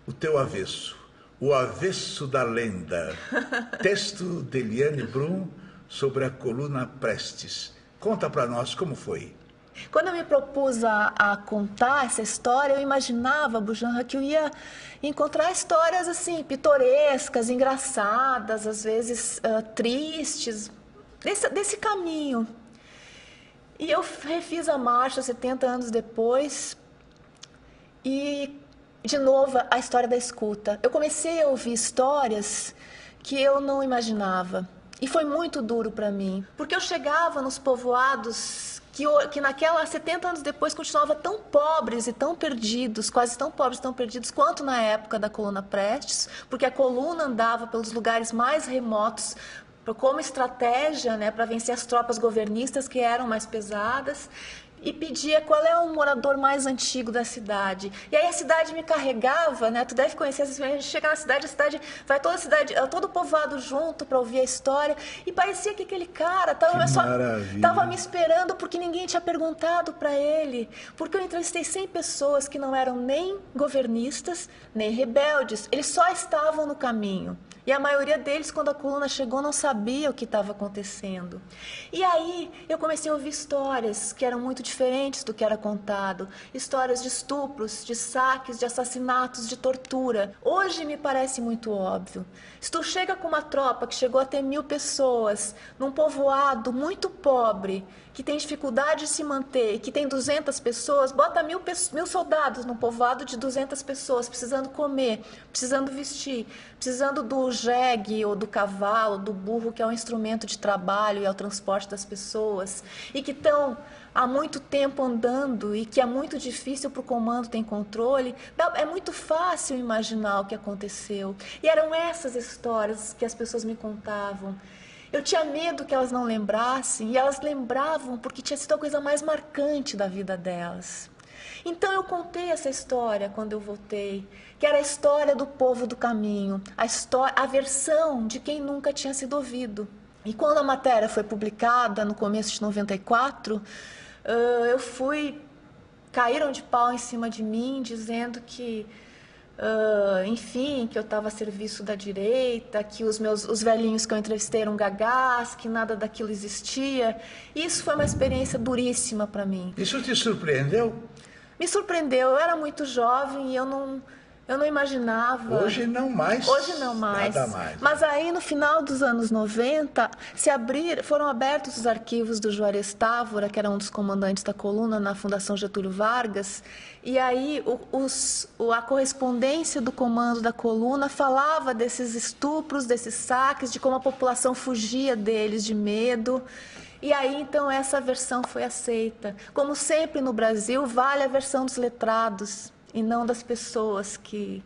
O teu avesso, o avesso da lenda. Texto de Eliane Brum sobre a coluna Prestes. Conta para nós como foi. Quando eu me propus a contar essa história, eu imaginava, Bujanra, que eu ia encontrar histórias assim, pitorescas, engraçadas, às vezes tristes, desse caminho. E eu refiz a marcha 70 anos depois e, de novo, a história da escuta. Eu comecei a ouvir histórias que eu não imaginava. E foi muito duro para mim, porque eu chegava nos povoados que naquela 70 anos depois continuavam tão pobres e tão perdidos, quase tão pobres e tão perdidos quanto na época da coluna Prestes, porque a coluna andava pelos lugares mais remotos como estratégia, né, para vencer as tropas governistas que eram mais pesadas, e pedia qual é o morador mais antigo da cidade. E aí a cidade me carregava, né? Tu deve conhecer, a gente chega na cidade, a cidade vai toda a cidade, todo o povoado junto para ouvir a história, e parecia que aquele cara tava me esperando porque ninguém tinha perguntado para ele, porque eu entrevistei 100 pessoas que não eram nem governistas, nem rebeldes, eles só estavam no caminho. E a maioria deles, quando a coluna chegou, não sabia o que estava acontecendo. E aí eu comecei a ouvir histórias que eram muito diferentes do que era contado. Histórias de estupros, de saques, de assassinatos, de tortura. Hoje me parece muito óbvio. Se tu chega com uma tropa que chegou a ter 1000 pessoas, num povoado muito pobre, que tem dificuldade de se manter, que tem 200 pessoas, bota 1000 soldados num povoado de 200 pessoas, precisando comer, precisando vestir, precisando do jegue ou do cavalo, do burro, que é um instrumento de trabalho e é o transporte das pessoas, e que estão há muito tempo andando e que é muito difícil para o comando ter controle. É muito fácil imaginar o que aconteceu. E eram essas histórias que as pessoas me contavam. Eu tinha medo que elas não lembrassem, e elas lembravam porque tinha sido a coisa mais marcante da vida delas. Então eu contei essa história quando eu voltei, que era a história do povo do caminho, a versão de quem nunca tinha sido ouvido. E quando a matéria foi publicada, no começo de 94, caíram de pau em cima de mim, dizendo que enfim, que eu estava a serviço da direita, que os velhinhos que eu entrevistei eram gagás, que nada daquilo existia. Isso foi uma experiência duríssima para mim. Isso te surpreendeu? Me surpreendeu. Eu era muito jovem e eu não imaginava. Hoje não mais. Hoje não mais. Nada mais. Mas aí, no final dos anos 90, foram abertos os arquivos do Juarez Távora, que era um dos comandantes da coluna na Fundação Getúlio Vargas. E aí a correspondência do comando da coluna falava desses estupros, desses saques, de como a população fugia deles de medo. E aí, então, essa versão foi aceita. Como sempre no Brasil, vale a versão dos letrados e não das pessoas que